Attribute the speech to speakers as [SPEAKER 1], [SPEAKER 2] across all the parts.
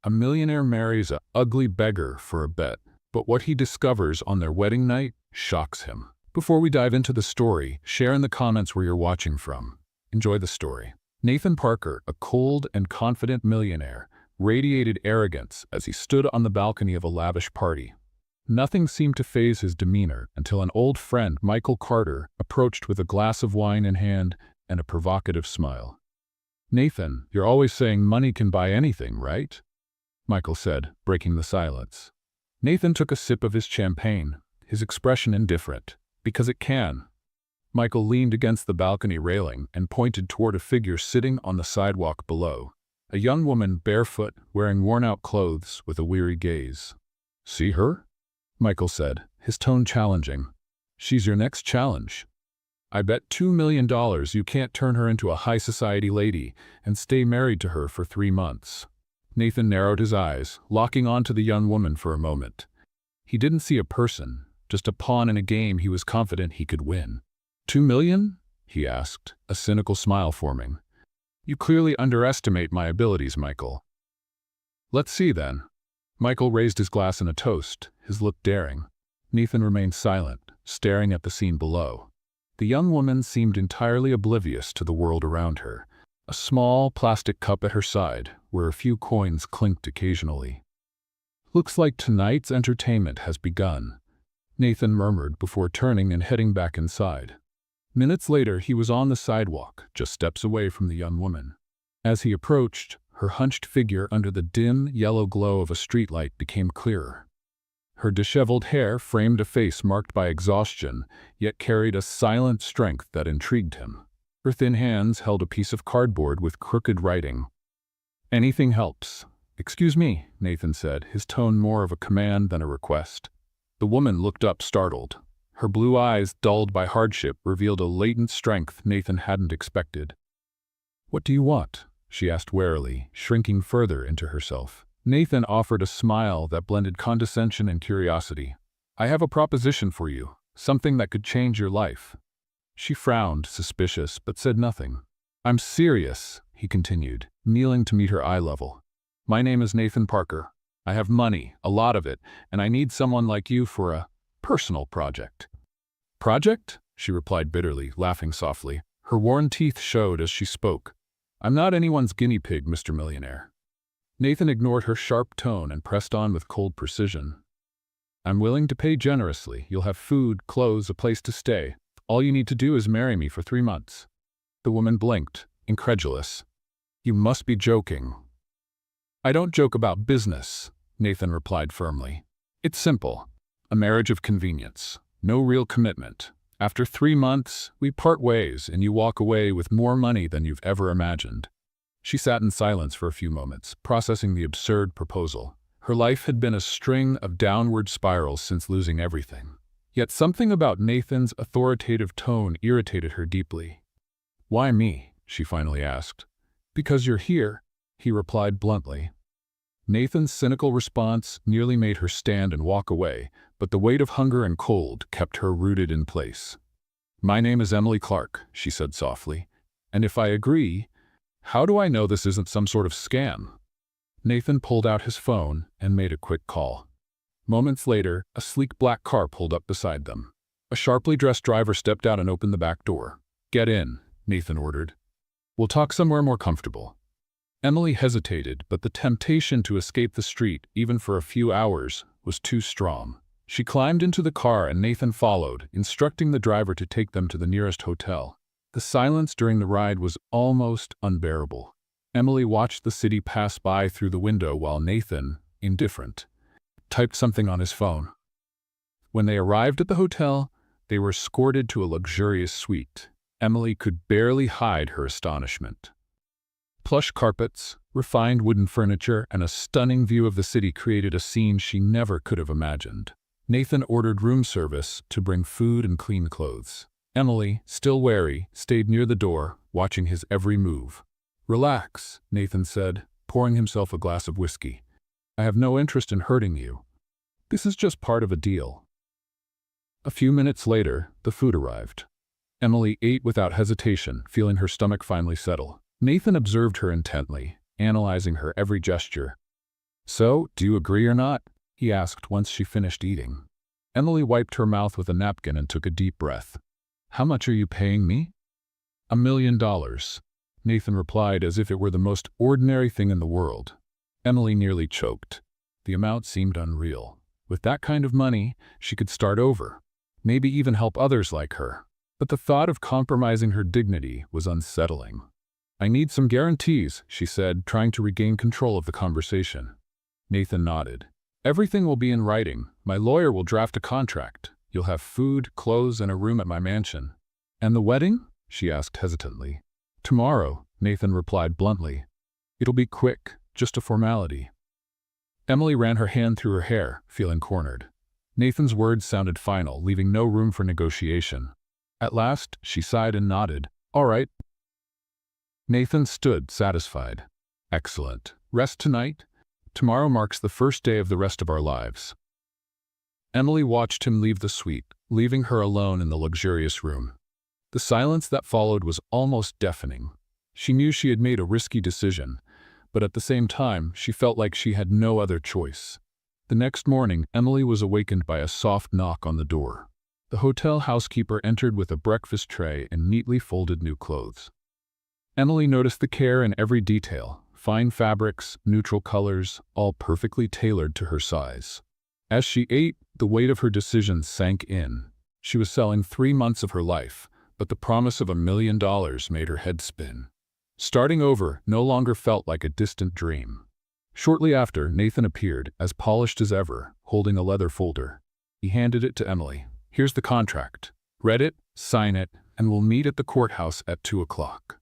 [SPEAKER 1] A millionaire marries a ugly beggar for a bet, but what he discovers on their wedding night shocks him. Before we dive into the story, share in the comments where you're watching from. Enjoy the story. Nathan Parker, a cold and confident millionaire, radiated arrogance as he stood on the balcony of a lavish party. Nothing seemed to faze his demeanor until an old friend, Michael Carter, approached with a glass of wine in hand and a provocative smile. "Nathan, you're always saying money can buy anything, right?" Michael said, breaking the silence. Nathan took a sip of his champagne, his expression indifferent. "Because it can." Michael leaned against the balcony railing and pointed toward a figure sitting on the sidewalk below. A young woman, barefoot, wearing worn-out clothes, with a weary gaze. "See her?" Michael said, his tone challenging. "She's your next challenge. I bet $2 million you can't turn her into a high-society lady and stay married to her for 3 months. Nathan narrowed his eyes, locking onto the young woman for a moment. He didn't see a person, just a pawn in a game he was confident he could win. $2 million? He asked, a cynical smile forming. "You clearly underestimate my abilities, Michael." "Let's see, then." Michael raised his glass in a toast, his look daring. Nathan remained silent, staring at the scene below. The young woman seemed entirely oblivious to the world around her, a small plastic cup at her side, where a few coins clinked occasionally. "Looks like tonight's entertainment has begun," Nathan murmured before turning and heading back inside. Minutes later, he was on the sidewalk, just steps away from the young woman. As he approached, her hunched figure under the dim, yellow glow of a streetlight became clearer. Her disheveled hair framed a face marked by exhaustion, yet carried a silent strength that intrigued him. Her thin hands held a piece of cardboard with crooked writing. "Anything helps." "Excuse me," Nathan said, his tone more of a command than a request. The woman looked up startled. Her blue eyes, dulled by hardship, revealed a latent strength Nathan hadn't expected. "What do you want?" she asked warily, shrinking further into herself. Nathan offered a smile that blended condescension and curiosity. "I have a proposition for you, something that could change your life." She frowned, suspicious, but said nothing. "I'm serious," he continued, kneeling to meet her eye level. "My name is Nathan Parker. I have money, a lot of it, and I need someone like you for a personal project." "Project?" she replied bitterly, laughing softly. Her worn teeth showed as she spoke. "I'm not anyone's guinea pig, Mr. Millionaire." Nathan ignored her sharp tone and pressed on with cold precision. "I'm willing to pay generously. You'll have food, clothes, a place to stay. All you need to do is marry me for 3 months." The woman blinked, incredulous. "You must be joking." "I don't joke about business," Nathan replied firmly. "It's simple. A marriage of convenience. No real commitment. After 3 months, we part ways and you walk away with more money than you've ever imagined." She sat in silence for a few moments, processing the absurd proposal. Her life had been a string of downward spirals since losing everything. Yet something about Nathan's authoritative tone irritated her deeply. "Why me?" she finally asked. "Because you're here," he replied bluntly. Nathan's cynical response nearly made her stand and walk away, but the weight of hunger and cold kept her rooted in place. "My name is Emily Clark," she said softly, "and if I agree, how do I know this isn't some sort of scam?" Nathan pulled out his phone and made a quick call. Moments later, a sleek black car pulled up beside them. A sharply dressed driver stepped out and opened the back door. "Get in," Nathan ordered. "We'll talk somewhere more comfortable." Emily hesitated, but the temptation to escape the street, even for a few hours, was too strong. She climbed into the car and Nathan followed, instructing the driver to take them to the nearest hotel. The silence during the ride was almost unbearable. Emily watched the city pass by through the window while Nathan, indifferent, typed something on his phone. When they arrived at the hotel, they were escorted to a luxurious suite. Emily could barely hide her astonishment. Plush carpets, refined wooden furniture, and a stunning view of the city created a scene she never could have imagined. Nathan ordered room service to bring food and clean clothes. Emily, still wary, stayed near the door, watching his every move. "Relax," Nathan said, pouring himself a glass of whiskey. "I have no interest in hurting you. This is just part of a deal." A few minutes later, the food arrived. Emily ate without hesitation, feeling her stomach finally settle. Nathan observed her intently, analyzing her every gesture. "So, do you agree or not?" he asked once she finished eating. Emily wiped her mouth with a napkin and took a deep breath. "How much are you paying me?" $1 million, Nathan replied as if it were the most ordinary thing in the world. Emily nearly choked. The amount seemed unreal. With that kind of money, she could start over, maybe even help others like her. But the thought of compromising her dignity was unsettling. "I need some guarantees," she said, trying to regain control of the conversation. Nathan nodded. "Everything will be in writing. My lawyer will draft a contract. You'll have food, clothes, and a room at my mansion." "And the wedding?" she asked hesitantly. "Tomorrow," Nathan replied bluntly. "It'll be quick, just a formality." Emily ran her hand through her hair, feeling cornered. Nathan's words sounded final, leaving no room for negotiation. At last, she sighed and nodded. "All right." Nathan stood, satisfied. "Excellent. Rest tonight? Tomorrow marks the first day of the rest of our lives." Emily watched him leave the suite, leaving her alone in the luxurious room. The silence that followed was almost deafening. She knew she had made a risky decision, but at the same time, she felt like she had no other choice. The next morning, Emily was awakened by a soft knock on the door. The hotel housekeeper entered with a breakfast tray and neatly folded new clothes. Emily noticed the care in every detail, fine fabrics, neutral colors, all perfectly tailored to her size. As she ate, the weight of her decision sank in. She was selling 3 months of her life, but the promise of $1 million made her head spin. Starting over no longer felt like a distant dream. Shortly after, Nathan appeared, as polished as ever, holding a leather folder. He handed it to Emily. "Here's the contract. Read it, sign it, and we'll meet at the courthouse at 2 o'clock."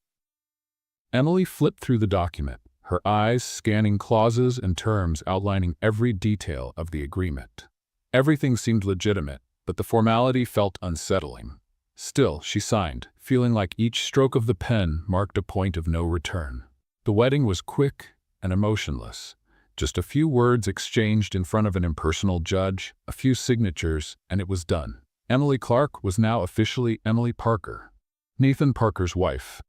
[SPEAKER 1] Emily flipped through the document, her eyes scanning clauses and terms outlining every detail of the agreement. Everything seemed legitimate, but the formality felt unsettling. Still, she signed, feeling like each stroke of the pen marked a point of no return. The wedding was quick and emotionless. Just a few words exchanged in front of an impersonal judge, a few signatures, and it was done. Emily Clark was now officially Emily Parker, Nathan Parker's wife.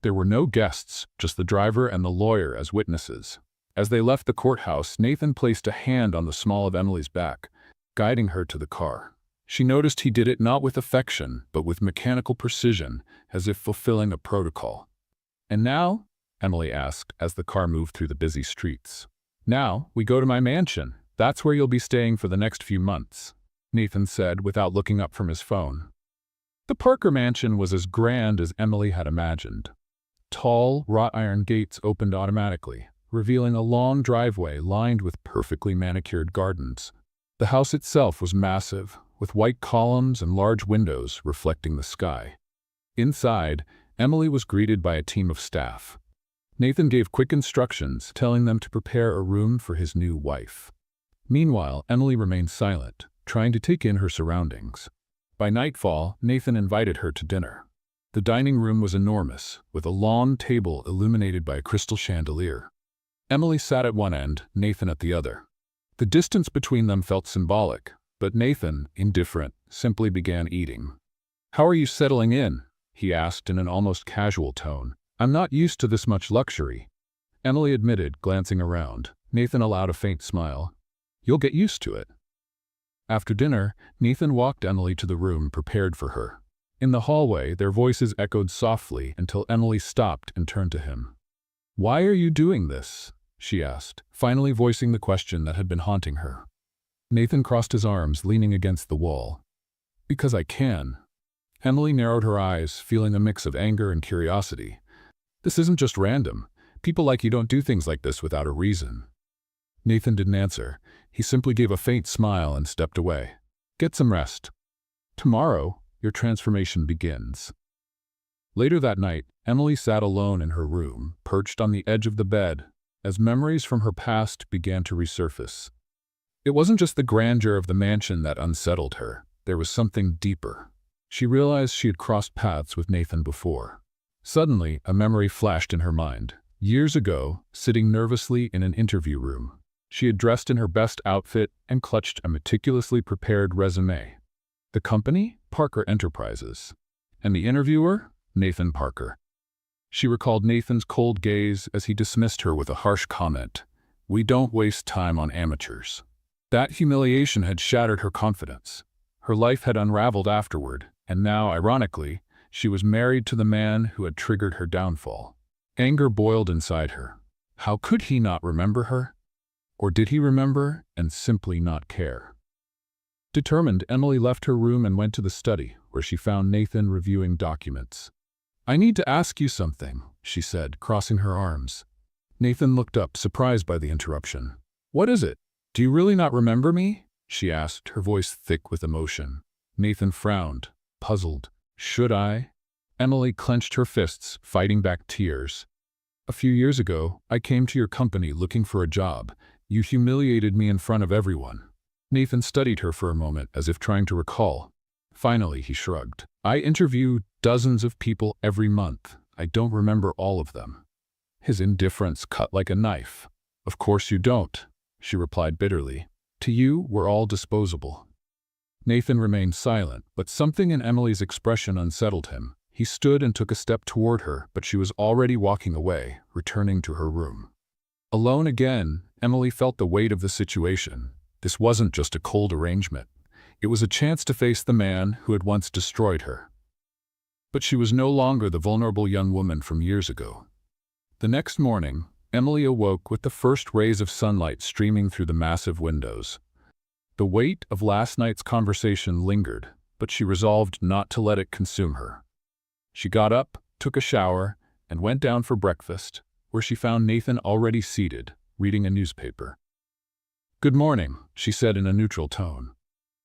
[SPEAKER 1] There were no guests, just the driver and the lawyer as witnesses. As they left the courthouse, Nathan placed a hand on the small of Emily's back, guiding her to the car. She noticed he did it not with affection, but with mechanical precision, as if fulfilling a protocol. "And now?" Emily asked as the car moved through the busy streets. "Now, we go to my mansion. That's where you'll be staying for the next few months," Nathan said without looking up from his phone. The Parker mansion was as grand as Emily had imagined. Tall, wrought-iron gates opened automatically, revealing a long driveway lined with perfectly manicured gardens. The house itself was massive, with white columns and large windows reflecting the sky. Inside, Emily was greeted by a team of staff. Nathan gave quick instructions, telling them to prepare a room for his new wife. Meanwhile, Emily remained silent, trying to take in her surroundings. By nightfall, Nathan invited her to dinner. The dining room was enormous, with a long table illuminated by a crystal chandelier. Emily sat at one end, Nathan at the other. The distance between them felt symbolic, but Nathan, indifferent, simply began eating. "How are you settling in?" he asked in an almost casual tone. "I'm not used to this much luxury," Emily admitted, glancing around. Nathan allowed a faint smile. "You'll get used to it." After dinner, Nathan walked Emily to the room prepared for her. In the hallway, their voices echoed softly until Emily stopped and turned to him. "Why are you doing this?" she asked, finally voicing the question that had been haunting her. Nathan crossed his arms, leaning against the wall. "Because I can." Emily narrowed her eyes, feeling a mix of anger and curiosity. "This isn't just random. People like you don't do things like this without a reason." Nathan didn't answer. He simply gave a faint smile and stepped away. "Get some rest. Tomorrow, your transformation begins." Later that night, Emily sat alone in her room, perched on the edge of the bed, as memories from her past began to resurface. It wasn't just the grandeur of the mansion that unsettled her. There was something deeper. She realized she had crossed paths with Nathan before. Suddenly, a memory flashed in her mind. Years ago, sitting nervously in an interview room, she had dressed in her best outfit and clutched a meticulously prepared resume. The company? Parker Enterprises. And the interviewer? Nathan Parker. She recalled Nathan's cold gaze as he dismissed her with a harsh comment. We don't waste time on amateurs. That humiliation had shattered her confidence. Her life had unraveled afterward, and now, ironically, she was married to the man who had triggered her downfall. Anger boiled inside her. How could he not remember her? Or did he remember and simply not care? Determined, Emily left her room and went to the study, where she found Nathan reviewing documents. "I need to ask you something," she said, crossing her arms. Nathan looked up, surprised by the interruption. "What is it? Do you really not remember me?" she asked, her voice thick with emotion. Nathan frowned, puzzled. "Should I?" Emily clenched her fists, fighting back tears. "A few years ago, I came to your company looking for a job. You humiliated me in front of everyone." Nathan studied her for a moment, as if trying to recall. Finally, he shrugged. "I interview dozens of people every month. I don't remember all of them." His indifference cut like a knife. "Of course you don't," she replied bitterly. "To you, we're all disposable." Nathan remained silent, but something in Emily's expression unsettled him. He stood and took a step toward her, but she was already walking away, returning to her room. Alone again, Emily felt the weight of the situation. This wasn't just a cold arrangement. It was a chance to face the man who had once destroyed her. But she was no longer the vulnerable young woman from years ago. The next morning, Emily awoke with the first rays of sunlight streaming through the massive windows. The weight of last night's conversation lingered, but she resolved not to let it consume her. She got up, took a shower, and went down for breakfast, where she found Nathan already seated, reading a newspaper. "Good morning," she said in a neutral tone.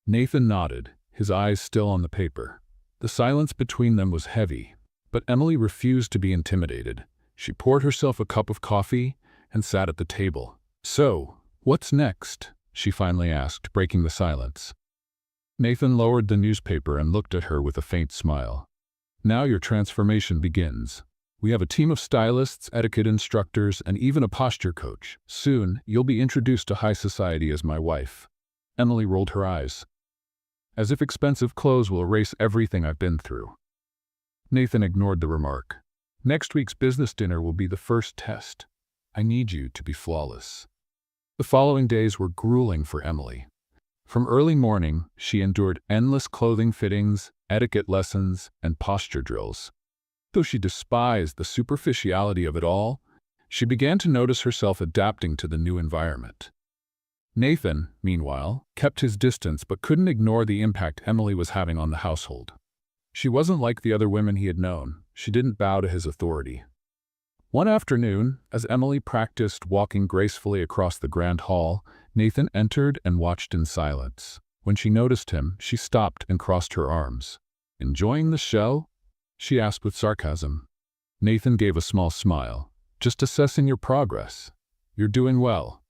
[SPEAKER 1] Nathan nodded, his eyes still on the paper. The silence between them was heavy, but Emily refused to be intimidated. She poured herself a cup of coffee and sat at the table. "So, what's next?" she finally asked, breaking the silence. Nathan lowered the newspaper and looked at her with a faint smile. "Now your transformation begins. We have a team of stylists, etiquette instructors, and even a posture coach. Soon, you'll be introduced to high society as my wife." Emily rolled her eyes. "As if expensive clothes will erase everything I've been through." Nathan ignored the remark. "Next week's business dinner will be the first test. I need you to be flawless." The following days were grueling for Emily. From early morning, she endured endless clothing fittings, etiquette lessons, and posture drills. Though she despised the superficiality of it all, she began to notice herself adapting to the new environment. Nathan, meanwhile, kept his distance but couldn't ignore the impact Emily was having on the household. She wasn't like the other women he had known. She didn't bow to his authority. One afternoon, as Emily practiced walking gracefully across the grand hall, Nathan entered and watched in silence. When she noticed him, she stopped and crossed her arms. "Enjoying the show?" she asked with sarcasm. Nathan gave a small smile. "Just assessing your progress. You're doing well."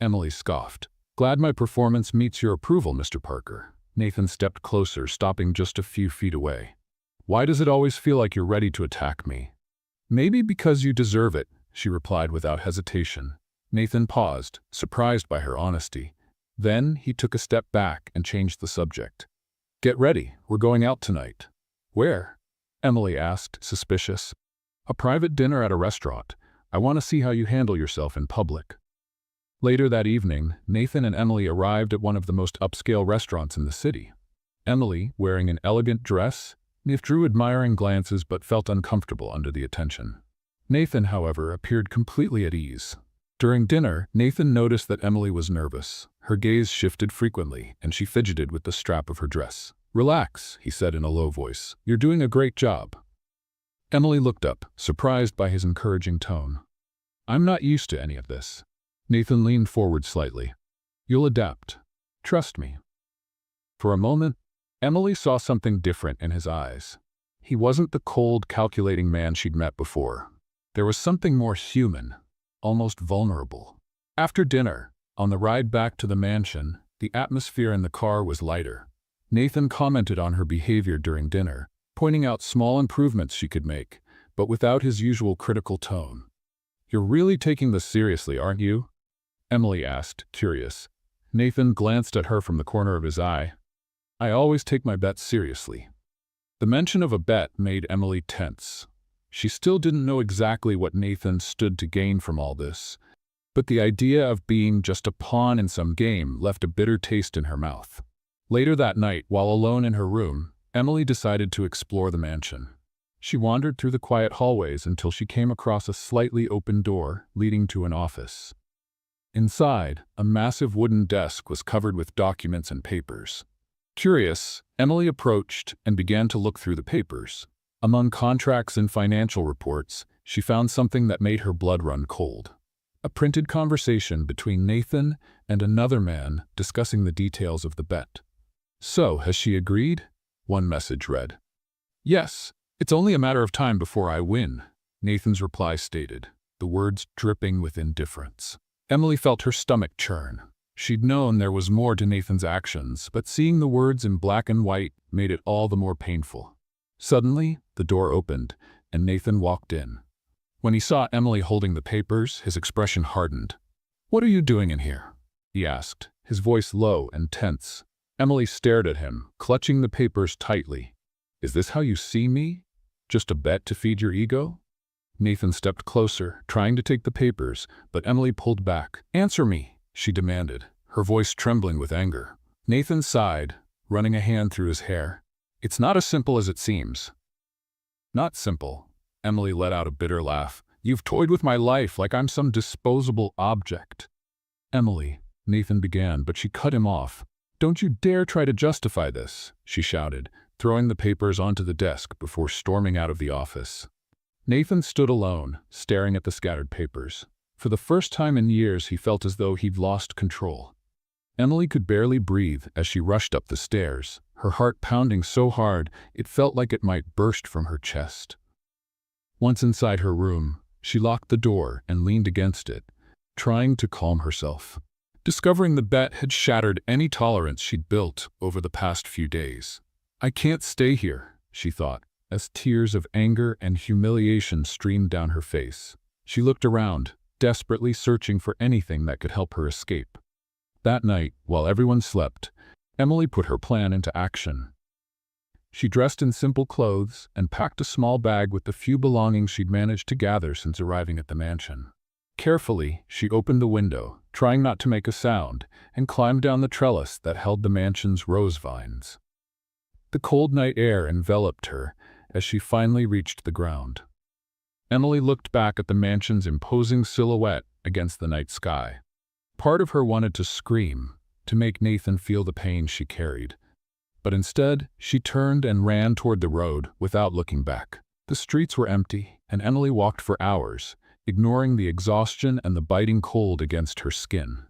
[SPEAKER 1] Emily scoffed. "Glad my performance meets your approval, Mr. Parker." Nathan stepped closer, stopping just a few feet away. "Why does it always feel like you're ready to attack me?" "Maybe because you deserve it," she replied without hesitation. Nathan paused, surprised by her honesty. Then he took a step back and changed the subject. "Get ready, we're going out tonight." "Where?" Emily asked, suspicious. "A private dinner at a restaurant. I want to see how you handle yourself in public." Later that evening, Nathan and Emily arrived at one of the most upscale restaurants in the city. Emily, wearing an elegant dress, drew admiring glances but felt uncomfortable under the attention. Nathan, however, appeared completely at ease. During dinner, Nathan noticed that Emily was nervous. Her gaze shifted frequently, and she fidgeted with the strap of her dress. "Relax," he said in a low voice. "You're doing a great job." Emily looked up, surprised by his encouraging tone. "I'm not used to any of this." Nathan leaned forward slightly. "You'll adapt. Trust me." For a moment, Emily saw something different in his eyes. He wasn't the cold, calculating man she'd met before. There was something more human, almost vulnerable. After dinner, on the ride back to the mansion, the atmosphere in the car was lighter. Nathan commented on her behavior during dinner, pointing out small improvements she could make, but without his usual critical tone. "You're really taking this seriously, aren't you?" Emily asked, curious. Nathan glanced at her from the corner of his eye. "I always take my bets seriously." The mention of a bet made Emily tense. She still didn't know exactly what Nathan stood to gain from all this, But the idea of being just a pawn in some game left a bitter taste in her mouth. Later that night, while alone in her room, Emily decided to explore the mansion. She wandered through the quiet hallways until she came across a slightly open door leading to an office. Inside, a massive wooden desk was covered with documents and papers. Curious, Emily approached and began to look through the papers. Among contracts and financial reports, she found something that made her blood run cold. A printed conversation between Nathan and another man discussing the details of the bet. "So, has she agreed?" one message read. "Yes, it's only a matter of time before I win," Nathan's reply stated, the words dripping with indifference. Emily felt her stomach churn. She'd known there was more to Nathan's actions, but seeing the words in black and white made it all the more painful. Suddenly, the door opened, and Nathan walked in. When he saw Emily holding the papers, his expression hardened. "What are you doing in here?" he asked, his voice low and tense. Emily stared at him, clutching the papers tightly. "Is this how you see me? Just a bet to feed your ego?" Nathan stepped closer, trying to take the papers, but Emily pulled back. "Answer me," she demanded, her voice trembling with anger. Nathan sighed, running a hand through his hair. "It's not as simple as it seems." "Not simple?" Emily let out a bitter laugh. "You've toyed with my life like I'm some disposable object." "Emily," Nathan began, but she cut him off. "Don't you dare try to justify this," she shouted, throwing the papers onto the desk before storming out of the office. Nathan stood alone, staring at the scattered papers. For the first time in years, he felt as though he'd lost control. Emily could barely breathe as she rushed up the stairs, her heart pounding so hard it felt like it might burst from her chest. Once inside her room, she locked the door and leaned against it, trying to calm herself. Discovering the bet had shattered any tolerance she'd built over the past few days. "I can't stay here," she thought, as tears of anger and humiliation streamed down her face. She looked around, desperately searching for anything that could help her escape. That night, while everyone slept, Emily put her plan into action. She dressed in simple clothes and packed a small bag with the few belongings she'd managed to gather since arriving at the mansion. Carefully, she opened the window, trying not to make a sound, and climbed down the trellis that held the mansion's rose vines. The cold night air enveloped her as she finally reached the ground. Emily looked back at the mansion's imposing silhouette against the night sky. Part of her wanted to scream, to make Nathan feel the pain she carried. But instead, she turned and ran toward the road without looking back. The streets were empty, and Emily walked for hours, ignoring the exhaustion and the biting cold against her skin.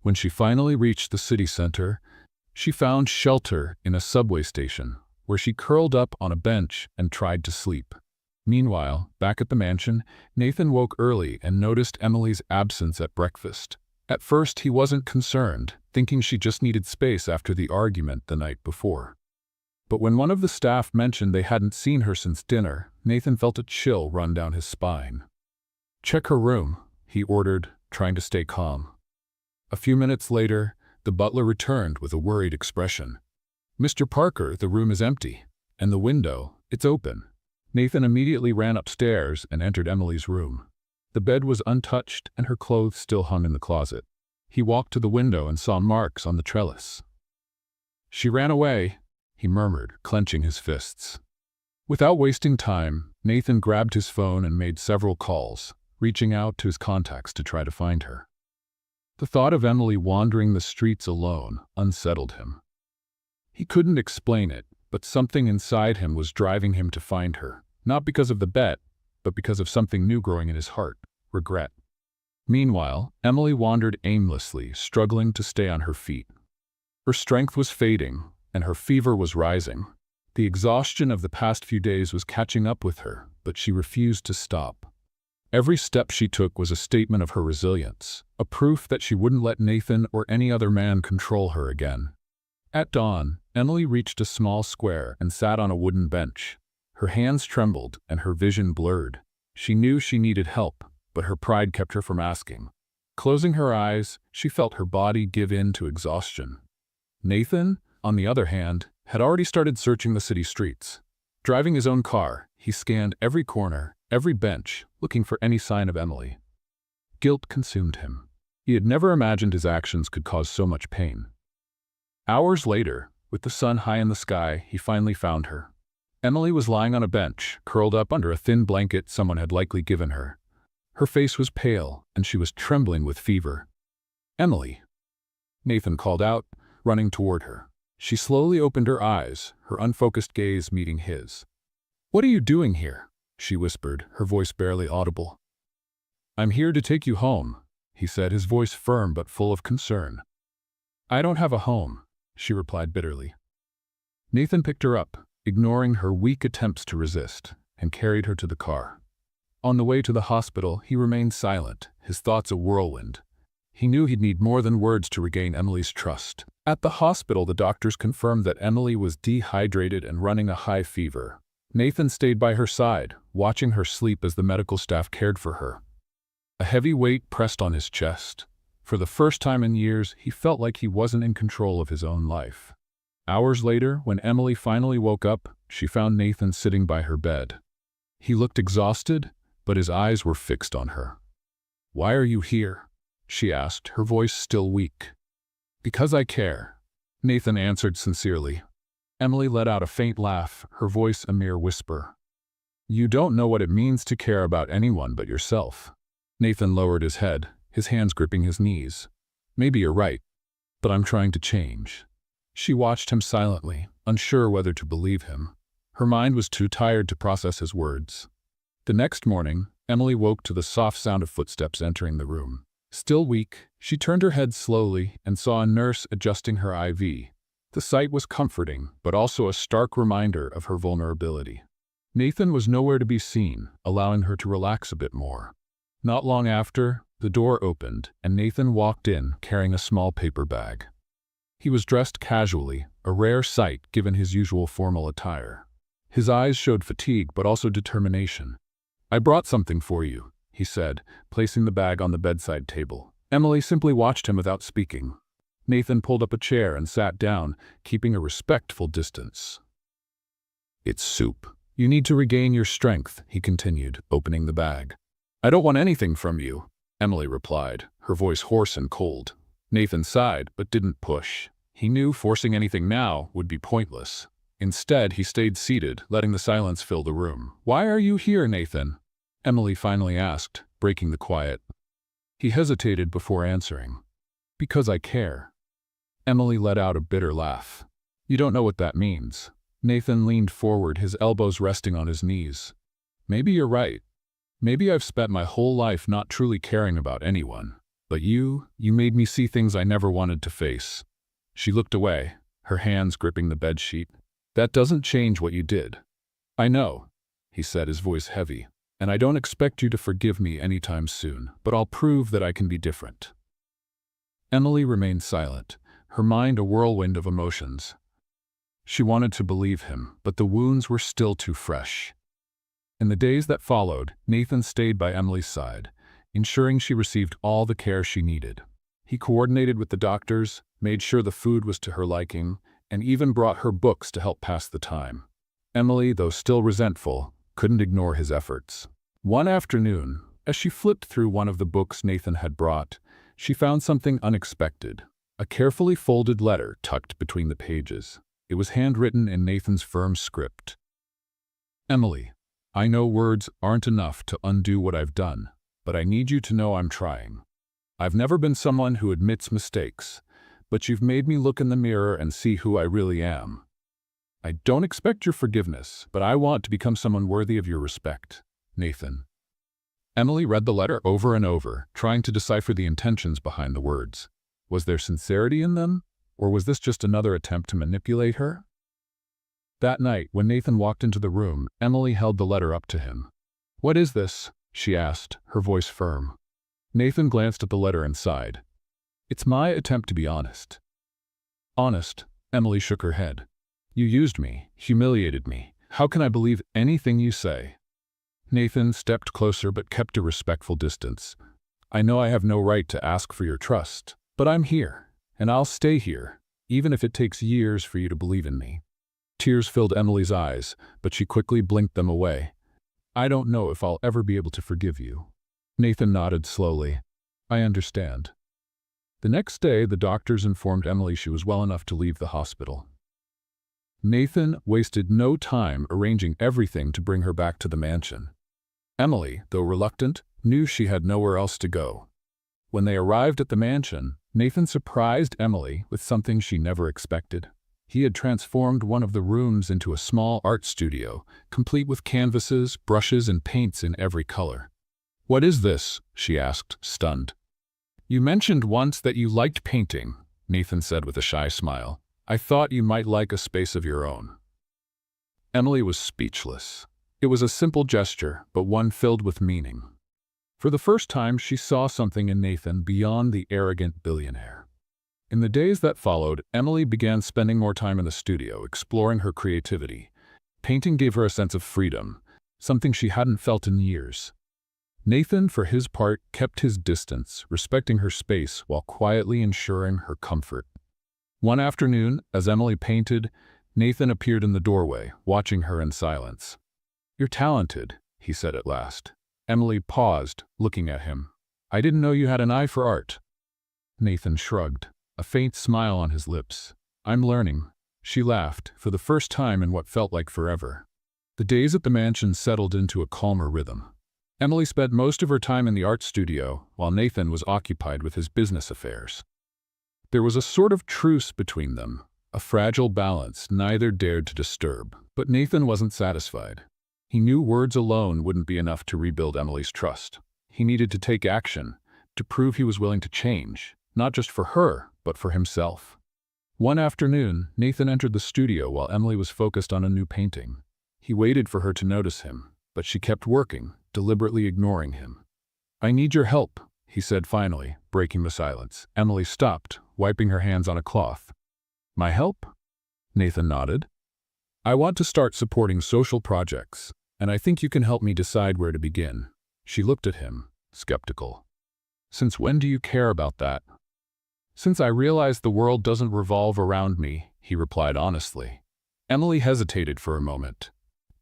[SPEAKER 1] When she finally reached the city center, she found shelter in a subway station, where she curled up on a bench and tried to sleep. Meanwhile, back at the mansion, Nathan woke early and noticed Emily's absence at breakfast. At first, he wasn't concerned, thinking she just needed space after the argument the night before. But when one of the staff mentioned they hadn't seen her since dinner, Nathan felt a chill run down his spine. "Check her room," he ordered, trying to stay calm. A few minutes later, the butler returned with a worried expression. "Mr. Parker, the room is empty, and the window, it's open." Nathan immediately ran upstairs and entered Emily's room. The bed was untouched and her clothes still hung in the closet. He walked to the window and saw marks on the trellis. "She ran away," he murmured, clenching his fists. Without wasting time, Nathan grabbed his phone and made several calls, reaching out to his contacts to try to find her. The thought of Emily wandering the streets alone unsettled him. He couldn't explain it, but something inside him was driving him to find her, not because of the bet, but because of something new growing in his heart: regret. Meanwhile, Emily wandered aimlessly, struggling to stay on her feet. Her strength was fading, and her fever was rising. The exhaustion of the past few days was catching up with her, but she refused to stop. Every step she took was a statement of her resilience, a proof that she wouldn't let Nathan or any other man control her again. At dawn, Emily reached a small square and sat on a wooden bench. Her hands trembled and her vision blurred. She knew she needed help, but her pride kept her from asking. Closing her eyes, she felt her body give in to exhaustion. Nathan, on the other hand, had already started searching the city streets. Driving his own car, he scanned every corner, every bench, looking for any sign of Emily. Guilt consumed him. He had never imagined his actions could cause so much pain. Hours later, with the sun high in the sky, he finally found her. Emily was lying on a bench, curled up under a thin blanket someone had likely given her. Her face was pale, and she was trembling with fever. "Emily," Nathan called out, running toward her. She slowly opened her eyes, her unfocused gaze meeting his. "What are you doing here?" she whispered, her voice barely audible. "I'm here to take you home," he said, his voice firm but full of concern. "I don't have a home," she replied bitterly. Nathan picked her up, ignoring her weak attempts to resist, and carried her to the car. On the way to the hospital, he remained silent, his thoughts a whirlwind. He knew he'd need more than words to regain Emily's trust. At the hospital, the doctors confirmed that Emily was dehydrated and running a high fever. Nathan stayed by her side, watching her sleep as the medical staff cared for her. A heavy weight pressed on his chest. For the first time in years, he felt like he wasn't in control of his own life. Hours later, when Emily finally woke up, she found Nathan sitting by her bed. He looked exhausted, but his eyes were fixed on her. "Why are you here?" she asked, her voice still weak. "Because I care," Nathan answered sincerely. Emily let out a faint laugh, her voice a mere whisper. "You don't know what it means to care about anyone but yourself." Nathan lowered his head, his hands gripping his knees. "Maybe you're right, but I'm trying to change." She watched him silently, unsure whether to believe him. Her mind was too tired to process his words. The next morning, Emily woke to the soft sound of footsteps entering the room. Still weak, she turned her head slowly and saw a nurse adjusting her IV. The sight was comforting, but also a stark reminder of her vulnerability. Nathan was nowhere to be seen, allowing her to relax a bit more. Not long after, the door opened, and Nathan walked in, carrying a small paper bag. He was dressed casually, a rare sight given his usual formal attire. His eyes showed fatigue but also determination. "I brought something for you," he said, placing the bag on the bedside table. Emily simply watched him without speaking. Nathan pulled up a chair and sat down, keeping a respectful distance. "It's soup. You need to regain your strength," he continued, opening the bag. "I don't want anything from you," Emily replied, her voice hoarse and cold. Nathan sighed, but didn't push. He knew forcing anything now would be pointless. Instead, he stayed seated, letting the silence fill the room. "Why are you here, Nathan?" Emily finally asked, breaking the quiet. He hesitated before answering. "Because I care." Emily let out a bitter laugh. "You don't know what that means." Nathan leaned forward, his elbows resting on his knees. "Maybe you're right. Maybe I've spent my whole life not truly caring about anyone. But you made me see things I never wanted to face." She looked away, her hands gripping the bedsheet. "That doesn't change what you did." "I know," he said, his voice heavy, "and I don't expect you to forgive me anytime soon, but I'll prove that I can be different." Emily remained silent, her mind a whirlwind of emotions. She wanted to believe him, but the wounds were still too fresh. In the days that followed, Nathan stayed by Emily's side, ensuring she received all the care she needed. He coordinated with the doctors, made sure the food was to her liking, and even brought her books to help pass the time. Emily, though still resentful, couldn't ignore his efforts. One afternoon, as she flipped through one of the books Nathan had brought, she found something unexpected. A carefully folded letter tucked between the pages. It was handwritten in Nathan's firm script. "Emily, I know words aren't enough to undo what I've done, but I need you to know I'm trying. I've never been someone who admits mistakes, but you've made me look in the mirror and see who I really am. I don't expect your forgiveness, but I want to become someone worthy of your respect. Nathan." Emily read the letter over and over, trying to decipher the intentions behind the words. Was there sincerity in them, or was this just another attempt to manipulate her? That night, when Nathan walked into the room, Emily held the letter up to him. "What is this?" she asked, her voice firm. Nathan glanced at the letter and sighed. "It's my attempt to be honest." "Honest?" Emily shook her head. "You used me, humiliated me. How can I believe anything you say?" Nathan stepped closer but kept a respectful distance. "I know I have no right to ask for your trust, but I'm here, and I'll stay here, even if it takes years for you to believe in me." Tears filled Emily's eyes, but she quickly blinked them away. "I don't know if I'll ever be able to forgive you." Nathan nodded slowly. I understand. The next day, the doctors informed Emily she was well enough to leave the hospital. Nathan wasted no time arranging everything to bring her back to the mansion. Emily, though reluctant, knew she had nowhere else to go. When they arrived at the mansion, Nathan surprised Emily with something she never expected. He had transformed one of the rooms into a small art studio, complete with canvases, brushes, and paints in every color. "What is this?" she asked, stunned. "You mentioned once that you liked painting," Nathan said with a shy smile. "I thought you might like a space of your own." Emily was speechless. It was a simple gesture, but one filled with meaning. For the first time, she saw something in Nathan beyond the arrogant billionaire. In the days that followed, Emily began spending more time in the studio, exploring her creativity. Painting gave her a sense of freedom, something she hadn't felt in years. Nathan, for his part, kept his distance, respecting her space while quietly ensuring her comfort. One afternoon, as Emily painted, Nathan appeared in the doorway, watching her in silence. "You're talented," he said at last. Emily paused, looking at him. "I didn't know you had an eye for art." Nathan shrugged, a faint smile on his lips. "I'm learning." She laughed, for the first time in what felt like forever. The days at the mansion settled into a calmer rhythm. Emily spent most of her time in the art studio, while Nathan was occupied with his business affairs. There was a sort of truce between them, a fragile balance neither dared to disturb. But Nathan wasn't satisfied. He knew words alone wouldn't be enough to rebuild Emily's trust. He needed to take action, to prove he was willing to change, not just for her, but for himself. One afternoon, Nathan entered the studio while Emily was focused on a new painting. He waited for her to notice him, but she kept working, deliberately ignoring him. "I need your help," he said finally, breaking the silence. Emily stopped, wiping her hands on a cloth. "My help?" Nathan nodded. "I want to start supporting social projects, and I think you can help me decide where to begin." She looked at him, skeptical. "Since when do you care about that?" "Since I realized the world doesn't revolve around me," he replied honestly. Emily hesitated for a moment.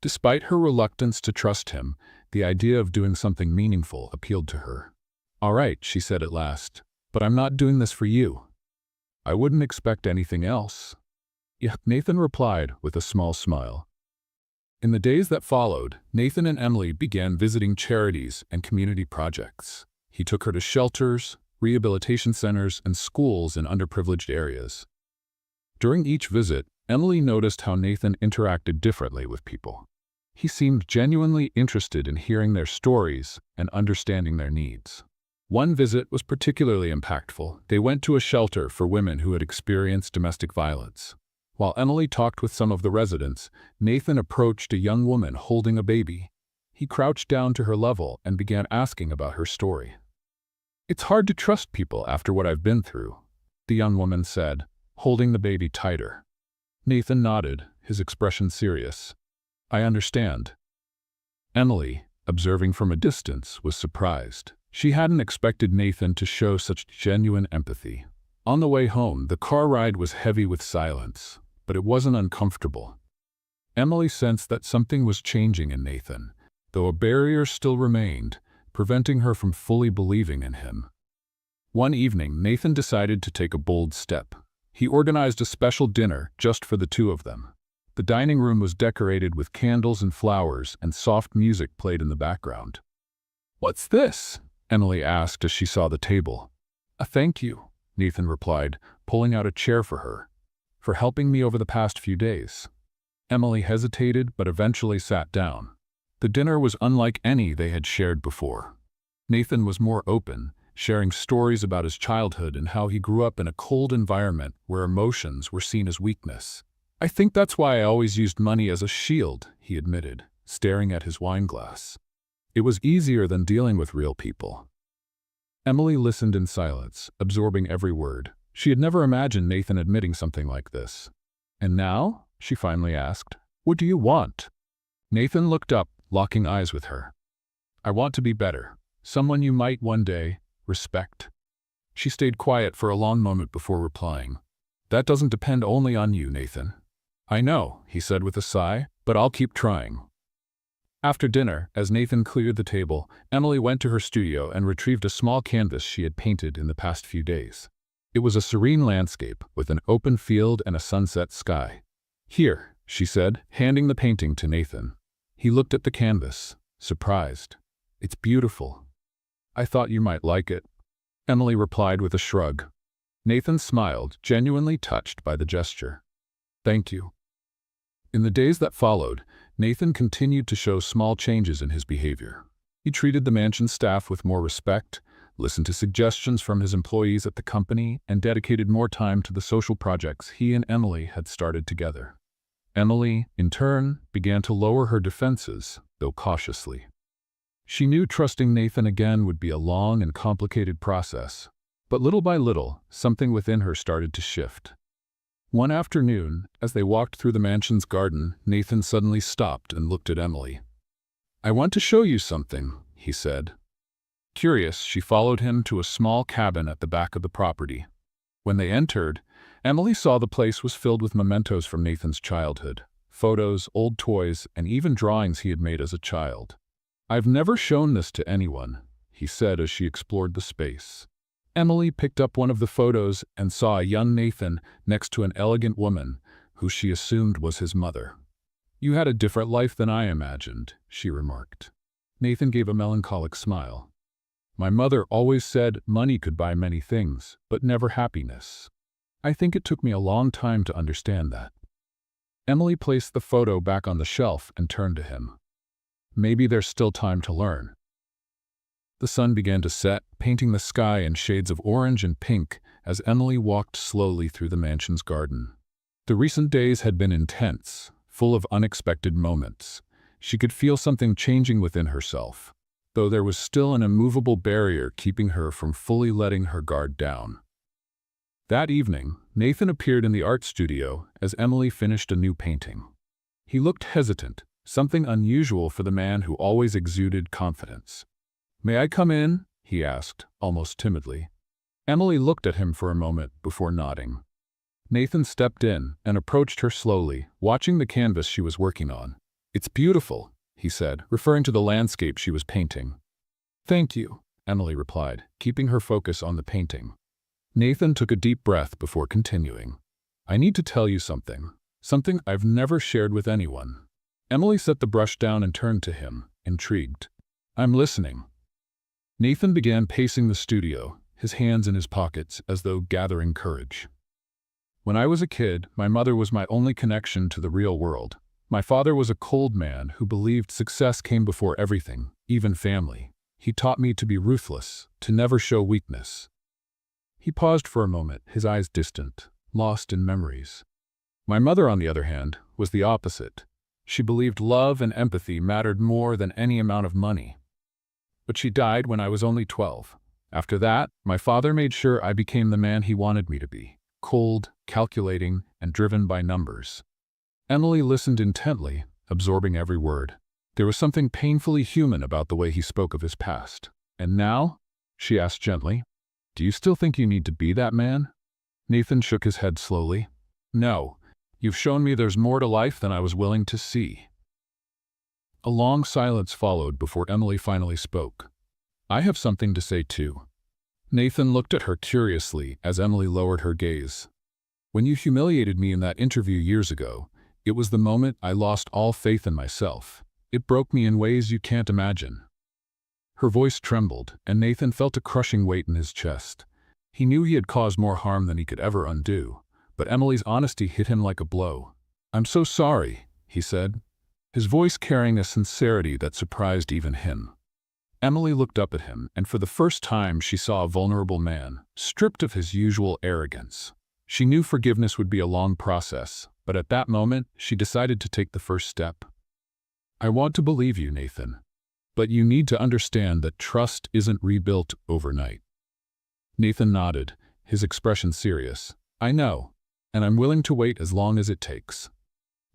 [SPEAKER 1] Despite her reluctance to trust him, the idea of doing something meaningful appealed to her. "All right," she said at last, "but I'm not doing this for you." "I wouldn't expect anything else." "Yeah," Nathan replied with a small smile. In the days that followed, Nathan and Emily began visiting charities and community projects. He took her to shelters, rehabilitation centers, and schools in underprivileged areas. During each visit, Emily noticed how Nathan interacted differently with people. He seemed genuinely interested in hearing their stories and understanding their needs. One visit was particularly impactful. They went to a shelter for women who had experienced domestic violence. While Emily talked with some of the residents, Nathan approached a young woman holding a baby. He crouched down to her level and began asking about her story. "It's hard to trust people after what I've been through," the young woman said, holding the baby tighter. Nathan nodded, his expression serious. "I understand." Emily, observing from a distance, was surprised. She hadn't expected Nathan to show such genuine empathy. On the way home, the car ride was heavy with silence, but it wasn't uncomfortable. Emily sensed that something was changing in Nathan, though a barrier still remained, preventing her from fully believing in him. One evening, Nathan decided to take a bold step. He organized a special dinner just for the two of them. The dining room was decorated with candles and flowers, and soft music played in the background. "What's this?" Emily asked as she saw the table. "A thank you," Nathan replied, pulling out a chair for her, "for helping me over the past few days." Emily hesitated but eventually sat down. The dinner was unlike any they had shared before. Nathan was more open, sharing stories about his childhood and how he grew up in a cold environment where emotions were seen as weakness. "I think that's why I always used money as a shield," he admitted, staring at his wine glass. It was easier than dealing with real people. Emily listened in silence, absorbing every word. She had never imagined Nathan admitting something like this. "And now?" she finally asked. "What do you want?" Nathan looked up, locking eyes with her. "I want to be better. Someone you might one day respect." She stayed quiet for a long moment before replying. "That doesn't depend only on you, Nathan." "I know," he said with a sigh, "but I'll keep trying." After dinner, as Nathan cleared the table, Emily went to her studio and retrieved a small canvas she had painted in the past few days. It was a serene landscape with an open field and a sunset sky. "Here," she said, handing the painting to Nathan. He looked at the canvas, surprised. "It's beautiful. I thought you might like it," Emily replied with a shrug. Nathan smiled, genuinely touched by the gesture. "Thank you." In the days that followed, Nathan continued to show small changes in his behavior. He treated the mansion staff with more respect, listened to suggestions from his employees at the company, and dedicated more time to the social projects he and Emily had started together. Emily, in turn, began to lower her defenses, though cautiously. She knew trusting Nathan again would be a long and complicated process, but little by little, something within her started to shift. One afternoon, as they walked through the mansion's garden, Nathan suddenly stopped and looked at Emily. "I want to show you something," he said. Curious, she followed him to a small cabin at the back of the property. When they entered, Emily saw the place was filled with mementos from Nathan's childhood, photos, old toys, and even drawings he had made as a child. "I've never shown this to anyone," he said as she explored the space. Emily picked up one of the photos and saw a young Nathan next to an elegant woman, who she assumed was his mother. "You had a different life than I imagined," she remarked. Nathan gave a melancholic smile. "My mother always said money could buy many things, but never happiness. I think it took me a long time to understand that." Emily placed the photo back on the shelf and turned to him. "Maybe there's still time to learn." The sun began to set, painting the sky in shades of orange and pink as Emily walked slowly through the mansion's garden. The recent days had been intense, full of unexpected moments. She could feel something changing within herself, though there was still an immovable barrier keeping her from fully letting her guard down. That evening, Nathan appeared in the art studio as Emily finished a new painting. He looked hesitant, something unusual for the man who always exuded confidence. "May I come in?" he asked, almost timidly. Emily looked at him for a moment before nodding. Nathan stepped in and approached her slowly, watching the canvas she was working on. "It's beautiful," he said, referring to the landscape she was painting. "Thank you," Emily replied, keeping her focus on the painting. Nathan took a deep breath before continuing. "I need to tell you something I've never shared with anyone." Emily set the brush down and turned to him, intrigued. "I'm listening." Nathan began pacing the studio, his hands in his pockets as though gathering courage. "When I was a kid, my mother was my only connection to the real world. My father was a cold man who believed success came before everything, even family. He taught me to be ruthless, to never show weakness." He paused for a moment, his eyes distant, lost in memories. "My mother, on the other hand, was the opposite. She believed love and empathy mattered more than any amount of money. But she died when I was only 12. After that, my father made sure I became the man he wanted me to be, cold, calculating, and driven by numbers." Emily listened intently, absorbing every word. There was something painfully human about the way he spoke of his past. "And now?" she asked gently. "Do you still think you need to be that man?" Nathan shook his head slowly. "No. You've shown me there's more to life than I was willing to see." A long silence followed before Emily finally spoke. "I have something to say too." Nathan looked at her curiously as Emily lowered her gaze. "When you humiliated me in that interview years ago, it was the moment I lost all faith in myself. It broke me in ways you can't imagine." Her voice trembled, and Nathan felt a crushing weight in his chest. He knew he had caused more harm than he could ever undo, but Emily's honesty hit him like a blow. "I'm so sorry," he said, his voice carrying a sincerity that surprised even him. Emily looked up at him, and for the first time she saw a vulnerable man, stripped of his usual arrogance. She knew forgiveness would be a long process, but at that moment, she decided to take the first step. "I want to believe you, Nathan. But you need to understand that trust isn't rebuilt overnight." Nathan nodded, his expression serious. "I know, and I'm willing to wait as long as it takes."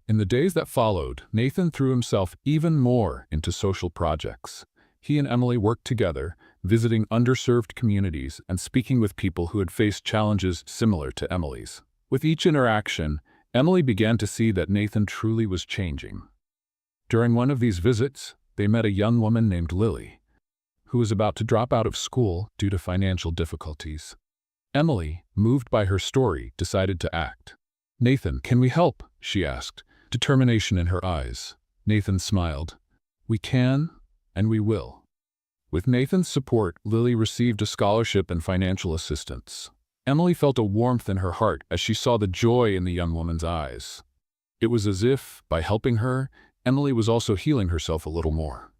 [SPEAKER 1] In the days that followed, Nathan threw himself even more into social projects. He and Emily worked together, visiting underserved communities and speaking with people who had faced challenges similar to Emily's. With each interaction, Emily began to see that Nathan truly was changing. During one of these visits, they met a young woman named Lily, who was about to drop out of school due to financial difficulties. Emily, moved by her story, decided to act. "Nathan, can we help?" she asked, determination in her eyes. Nathan smiled. "We can, and we will." With Nathan's support, Lily received a scholarship and financial assistance. Emily felt a warmth in her heart as she saw the joy in the young woman's eyes. It was as if, by helping her, Emily was also healing herself a little more.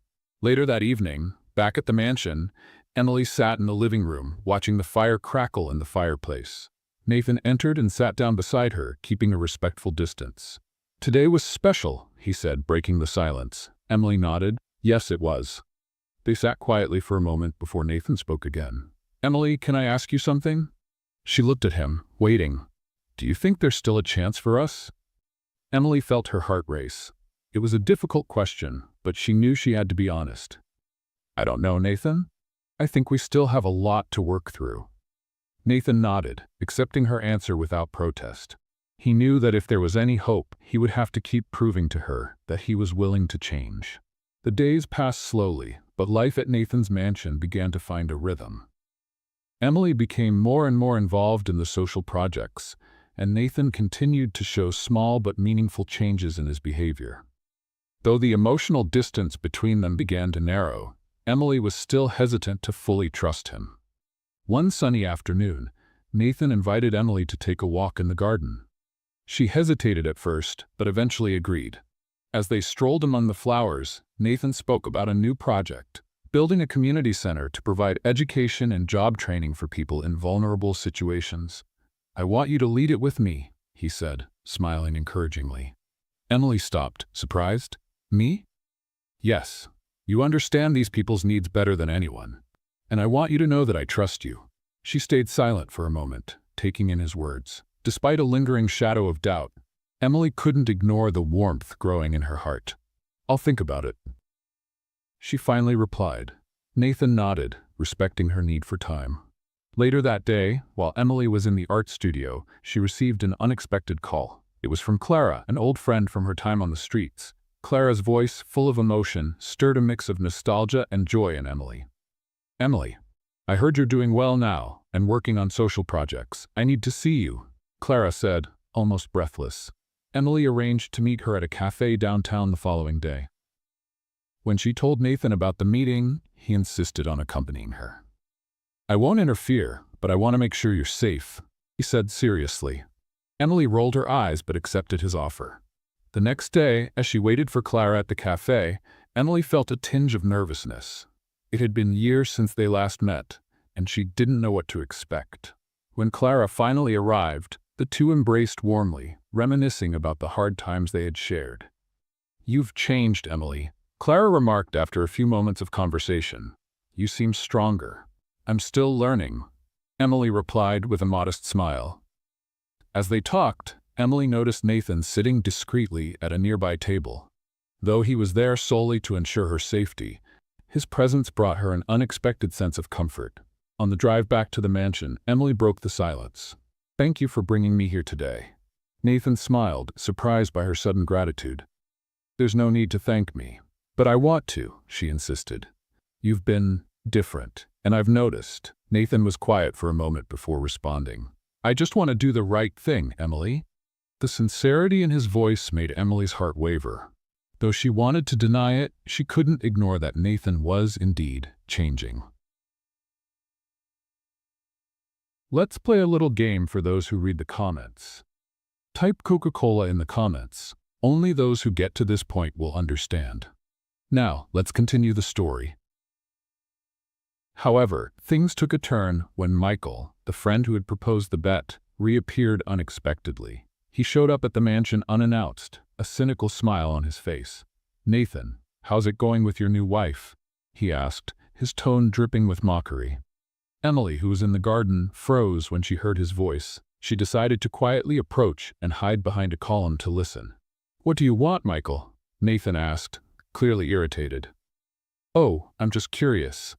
[SPEAKER 1] Later that evening, back at the mansion, Emily sat in the living room, watching the fire crackle in the fireplace. Nathan entered and sat down beside her, keeping a respectful distance. "Today was special," he said, breaking the silence. Emily nodded. "Yes, it was." They sat quietly for a moment before Nathan spoke again. "Emily, can I ask you something?" She looked at him, waiting. "Do you think there's still a chance for us?" Emily felt her heart race. It was a difficult question, but she knew she had to be honest. "I don't know, Nathan. I think we still have a lot to work through." Nathan nodded, accepting her answer without protest. He knew that if there was any hope, he would have to keep proving to her that he was willing to change. The days passed slowly, but life at Nathan's mansion began to find a rhythm. Emily became more and more involved in the social projects, and Nathan continued to show small but meaningful changes in his behavior. Though the emotional distance between them began to narrow, Emily was still hesitant to fully trust him. One sunny afternoon, Nathan invited Emily to take a walk in the garden. She hesitated at first, but eventually agreed. As they strolled among the flowers, Nathan spoke about a new project, building a community center to provide education and job training for people in vulnerable situations. "I want you to lead it with me," he said, smiling encouragingly. Emily stopped, surprised. "Me?" "Yes. You understand these people's needs better than anyone. And I want you to know that I trust you." She stayed silent for a moment, taking in his words. Despite a lingering shadow of doubt, Emily couldn't ignore the warmth growing in her heart. "I'll think about it," she finally replied. Nathan nodded, respecting her need for time. Later that day, while Emily was in the art studio, she received an unexpected call. It was from Clara, an old friend from her time on the streets. Clara's voice, full of emotion, stirred a mix of nostalgia and joy in Emily. "Emily, I heard you're doing well now and working on social projects. I need to see you," Clara said, almost breathless. Emily arranged to meet her at a cafe downtown the following day. When she told Nathan about the meeting, he insisted on accompanying her. "I won't interfere, but I want to make sure you're safe," he said seriously. Emily rolled her eyes but accepted his offer. The next day, as she waited for Clara at the cafe, Emily felt a tinge of nervousness. It had been years since they last met, and she didn't know what to expect. When Clara finally arrived, the two embraced warmly, reminiscing about the hard times they had shared. "You've changed, Emily," Clara remarked after a few moments of conversation. "You seem stronger." "I'm still learning," Emily replied with a modest smile. As they talked, Emily noticed Nathan sitting discreetly at a nearby table. Though he was there solely to ensure her safety, his presence brought her an unexpected sense of comfort. On the drive back to the mansion, Emily broke the silence. "Thank you for bringing me here today." Nathan smiled, surprised by her sudden gratitude. "There's no need to thank me. But I want to," she insisted. "You've been different, and I've noticed." Nathan was quiet for a moment before responding. "I just want to do the right thing, Emily." The sincerity in his voice made Emily's heart waver. Though she wanted to deny it, she couldn't ignore that Nathan was indeed changing. Let's play a little game for those who read the comments. Type Coca-Cola in the comments. Only those who get to this point will understand. Now, let's continue the story. However, things took a turn when Michael, the friend who had proposed the bet, reappeared unexpectedly. He showed up at the mansion unannounced, a cynical smile on his face. "Nathan, how's it going with your new wife?" he asked, his tone dripping with mockery. Emily, who was in the garden, froze when she heard his voice. She decided to quietly approach and hide behind a column to listen. "What do you want, Michael?" Nathan asked, clearly irritated. "Oh, I'm just curious.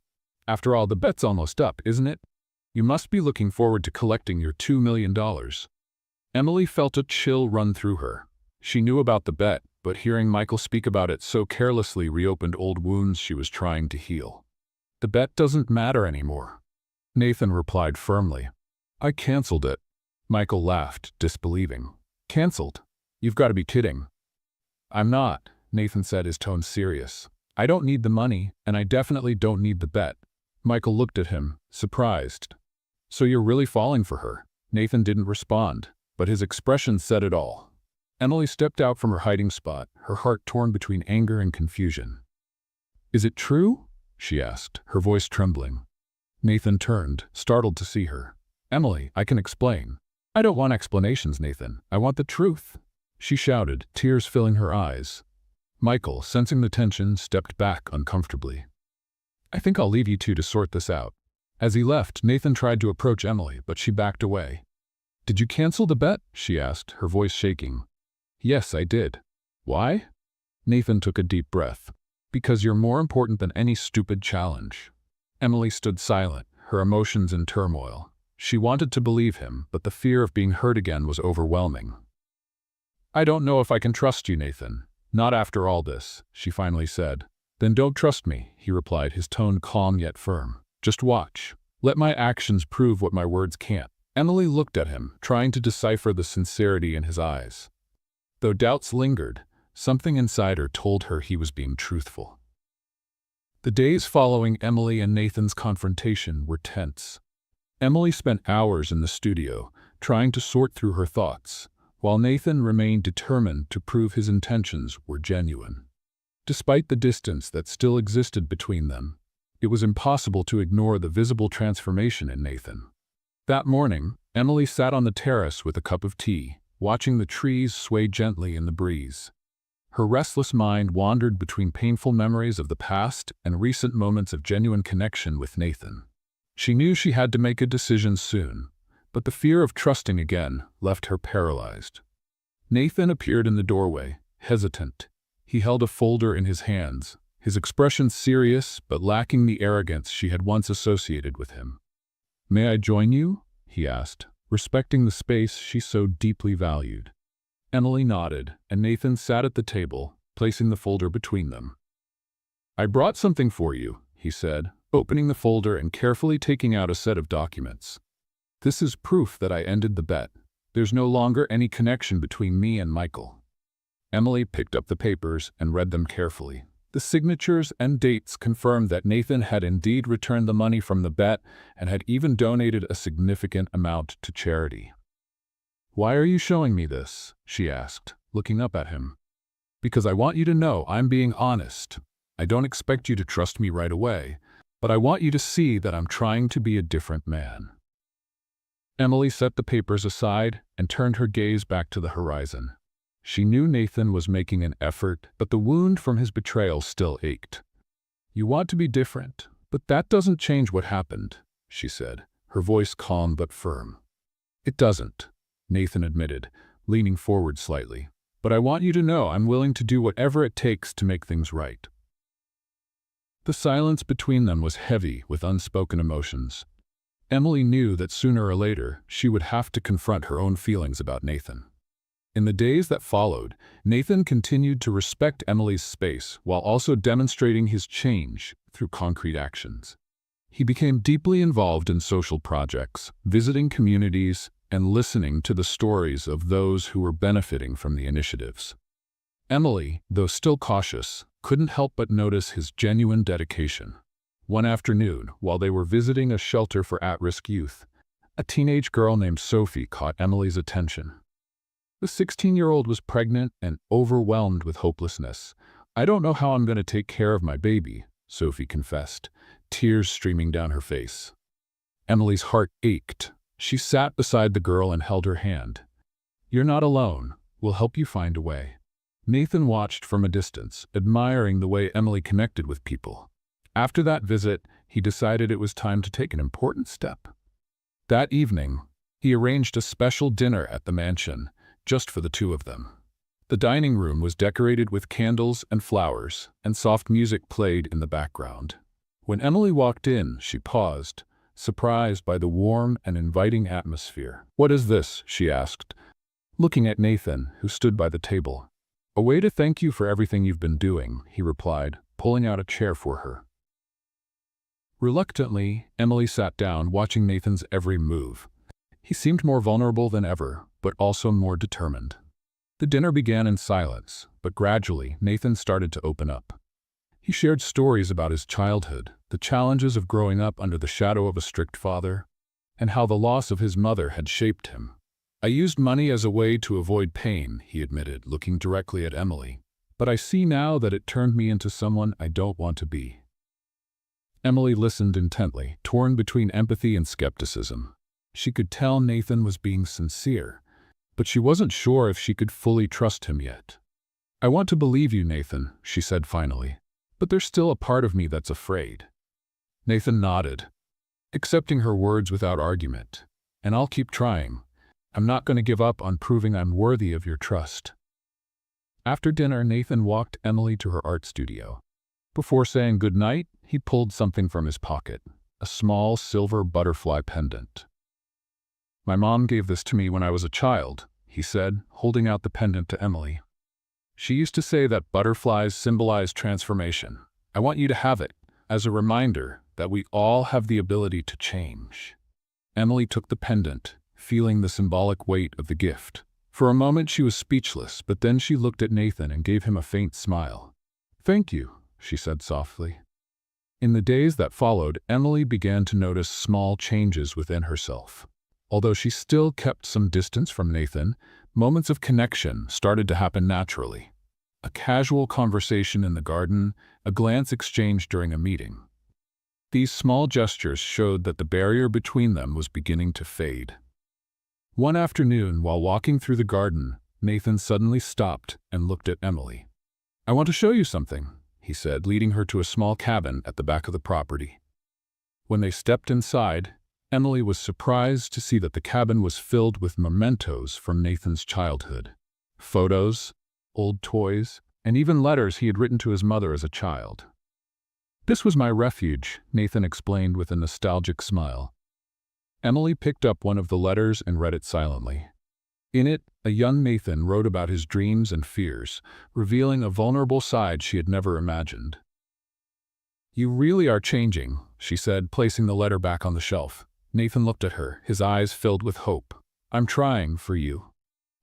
[SPEAKER 1] After all, the bet's almost up, isn't it? You must be looking forward to collecting your $2 million. Emily felt a chill run through her. She knew about the bet, but hearing Michael speak about it so carelessly reopened old wounds she was trying to heal. The bet doesn't matter anymore, Nathan replied firmly. I canceled it. Michael laughed, disbelieving. Canceled? You've got to be kidding. I'm not, Nathan said, his tone serious. I don't need the money, and I definitely don't need the bet. Michael looked at him, surprised. So you're really falling for her? Nathan didn't respond, but his expression said it all. Emily stepped out from her hiding spot, her heart torn between anger and confusion. Is it true? She asked, her voice trembling. Nathan turned, startled to see her. Emily, I can explain. I don't want explanations, Nathan. I want the truth, she shouted, tears filling her eyes. Michael, sensing the tension, stepped back uncomfortably. I think I'll leave you two to sort this out. As he left, Nathan tried to approach Emily, but she backed away. Did you cancel the bet? She asked, her voice shaking. Yes, I did. Why? Nathan took a deep breath. Because you're more important than any stupid challenge. Emily stood silent, her emotions in turmoil. She wanted to believe him, but the fear of being hurt again was overwhelming. I don't know if I can trust you, Nathan. Not after all this, she finally said. Then don't trust me, he replied, his tone calm yet firm. Just watch. Let my actions prove what my words can't. Emily looked at him, trying to decipher the sincerity in his eyes. Though doubts lingered, something inside her told her he was being truthful. The days following Emily and Nathan's confrontation were tense. Emily spent hours in the studio, trying to sort through her thoughts, while Nathan remained determined to prove his intentions were genuine. Despite the distance that still existed between them, it was impossible to ignore the visible transformation in Nathan. That morning, Emily sat on the terrace with a cup of tea, watching the trees sway gently in the breeze. Her restless mind wandered between painful memories of the past and recent moments of genuine connection with Nathan. She knew she had to make a decision soon, but the fear of trusting again left her paralyzed. Nathan appeared in the doorway, hesitant. He held a folder in his hands, his expression serious but lacking the arrogance she had once associated with him. May I join you? He asked, respecting the space she so deeply valued. Emily nodded, and Nathan sat at the table, placing the folder between them. I brought something for you, he said, opening the folder and carefully taking out a set of documents. This is proof that I ended the bet. There's no longer any connection between me and Michael. Emily picked up the papers and read them carefully. The signatures and dates confirmed that Nathan had indeed returned the money from the bet and had even donated a significant amount to charity. Why are you showing me this? She asked, looking up at him. Because I want you to know I'm being honest. I don't expect you to trust me right away, but I want you to see that I'm trying to be a different man. Emily set the papers aside and turned her gaze back to the horizon. She knew Nathan was making an effort, but the wound from his betrayal still ached. You want to be different, but that doesn't change what happened, she said, her voice calm but firm. It doesn't, Nathan admitted, leaning forward slightly. But I want you to know I'm willing to do whatever it takes to make things right. The silence between them was heavy with unspoken emotions. Emily knew that sooner or later she would have to confront her own feelings about Nathan. In the days that followed, Nathan continued to respect Emily's space while also demonstrating his change through concrete actions. He became deeply involved in social projects, visiting communities, and listening to the stories of those who were benefiting from the initiatives. Emily, though still cautious, couldn't help but notice his genuine dedication. One afternoon, while they were visiting a shelter for at-risk youth, a teenage girl named Sophie caught Emily's attention. The 16-year-old was pregnant and overwhelmed with hopelessness. I don't know how I'm going to take care of my baby, Sophie confessed, tears streaming down her face. Emily's heart ached. She sat beside the girl and held her hand. You're not alone. We'll help you find a way. Nathan watched from a distance, admiring the way Emily connected with people. After that visit, he decided it was time to take an important step. That evening, he arranged a special dinner at the mansion, just for the two of them. The dining room was decorated with candles and flowers, and soft music played in the background. When Emily walked in, she paused, surprised by the warm and inviting atmosphere. What is this? She asked, looking at Nathan, who stood by the table. "A way to thank you for everything you've been doing," he replied, pulling out a chair for her. Reluctantly, Emily sat down, watching Nathan's every move. He seemed more vulnerable than ever, but also more determined. The dinner began in silence, but gradually Nathan started to open up. He shared stories about his childhood, the challenges of growing up under the shadow of a strict father, and how the loss of his mother had shaped him. "I used money as a way to avoid pain," he admitted, looking directly at Emily. "But I see now that it turned me into someone I don't want to be." Emily listened intently, torn between empathy and skepticism. She could tell Nathan was being sincere, but she wasn't sure if she could fully trust him yet. "I want to believe you, Nathan," she said finally, "but there's still a part of me that's afraid." Nathan nodded, accepting her words without argument. "And I'll keep trying. I'm not going to give up on proving I'm worthy of your trust." After dinner, Nathan walked Emily to her art studio. Before saying good night, he pulled something from his pocket, a small silver butterfly pendant. "My mom gave this to me when I was a child," he said, holding out the pendant to Emily. "She used to say that butterflies symbolize transformation. I want you to have it, as a reminder that we all have the ability to change." Emily took the pendant, feeling the symbolic weight of the gift. For a moment she was speechless, but then she looked at Nathan and gave him a faint smile. "Thank you," she said softly. In the days that followed, Emily began to notice small changes within herself. Although she still kept some distance from Nathan, moments of connection started to happen naturally. A casual conversation in the garden, a glance exchanged during a meeting. These small gestures showed that the barrier between them was beginning to fade. One afternoon, while walking through the garden, Nathan suddenly stopped and looked at Emily. "I want to show you something," he said, leading her to a small cabin at the back of the property. When they stepped inside, Emily was surprised to see that the cabin was filled with mementos from Nathan's childhood. Photos, old toys, and even letters he had written to his mother as a child. "This was my refuge," Nathan explained with a nostalgic smile. Emily picked up one of the letters and read it silently. In it, a young Nathan wrote about his dreams and fears, revealing a vulnerable side she had never imagined. "You really are changing," she said, placing the letter back on the shelf. Nathan looked at her, his eyes filled with hope. "I'm trying for you."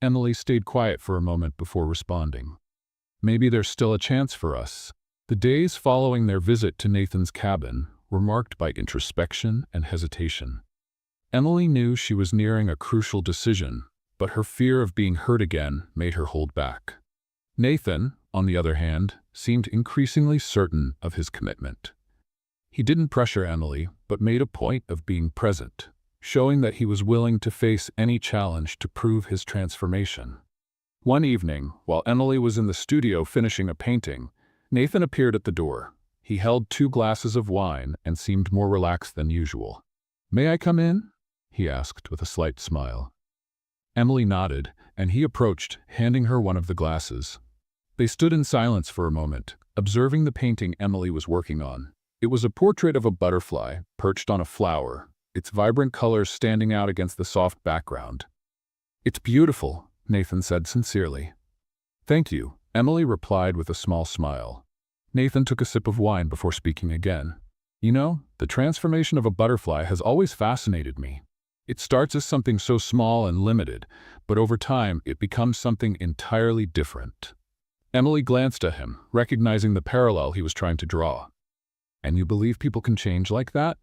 [SPEAKER 1] Emily stayed quiet for a moment before responding. "Maybe there's still a chance for us." The days following their visit to Nathan's cabin were marked by introspection and hesitation. Emily knew she was nearing a crucial decision, but her fear of being hurt again made her hold back. Nathan, on the other hand, seemed increasingly certain of his commitment. He didn't pressure Emily, but made a point of being present, showing that he was willing to face any challenge to prove his transformation. One evening, while Emily was in the studio finishing a painting, Nathan appeared at the door. He held 2 glasses of wine and seemed more relaxed than usual. "May I come in?" he asked with a slight smile. Emily nodded, and he approached, handing her one of the glasses. They stood in silence for a moment, observing the painting Emily was working on. It was a portrait of a butterfly, perched on a flower, its vibrant colors standing out against the soft background. "It's beautiful," Nathan said sincerely. "Thank you," Emily replied with a small smile. Nathan took a sip of wine before speaking again. "You know, the transformation of a butterfly has always fascinated me. It starts as something so small and limited, but over time it becomes something entirely different." Emily glanced at him, recognizing the parallel he was trying to draw. "And you believe people can change like that?"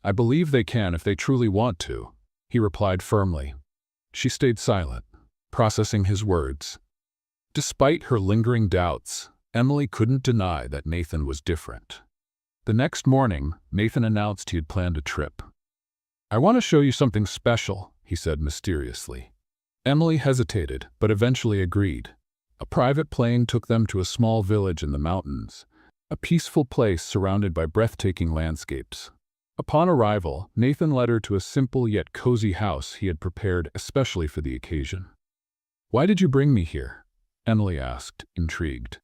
[SPEAKER 1] "I believe they can if they truly want to," he replied firmly. She stayed silent, processing his words. Despite her lingering doubts, Emily couldn't deny that Nathan was different. The next morning, Nathan announced he had planned a trip. "I want to show you something special," he said mysteriously. Emily hesitated, but eventually agreed. A private plane took them to a small village in the mountains, a peaceful place surrounded by breathtaking landscapes. Upon arrival, Nathan led her to a simple yet cozy house he had prepared especially for the occasion. "Why did you bring me here?" Emily asked, intrigued.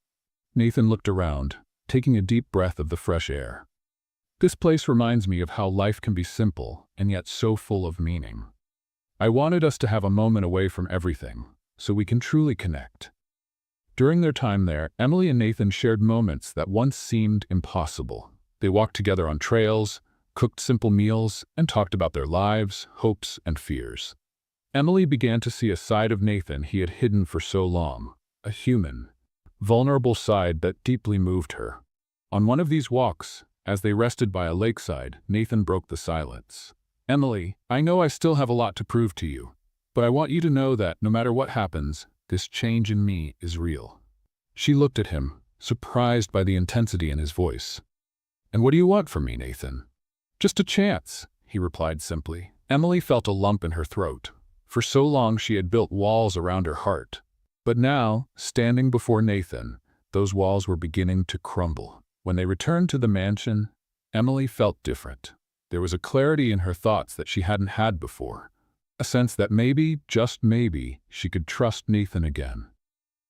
[SPEAKER 1] Nathan looked around, taking a deep breath of the fresh air. "This place reminds me of how life can be simple and yet so full of meaning." I wanted us to have a moment away from everything, so we can truly connect. During their time there, Emily and Nathan shared moments that once seemed impossible. They walked together on trails, cooked simple meals, and talked about their lives, hopes, and fears. Emily began to see a side of Nathan he had hidden for so long, a human, vulnerable side that deeply moved her. On one of these walks, as they rested by a lakeside, Nathan broke the silence. "Emily, I know I still have a lot to prove to you, but I want you to know that no matter what happens, this change in me is real." She looked at him, surprised by the intensity in his voice. "And what do you want from me, Nathan?" "Just a chance," he replied simply. Emily felt a lump in her throat. For so long she had built walls around her heart. But now, standing before Nathan, those walls were beginning to crumble. When they returned to the mansion, Emily felt different. There was a clarity in her thoughts that she hadn't had before. A sense that maybe, just maybe, she could trust Nathan again.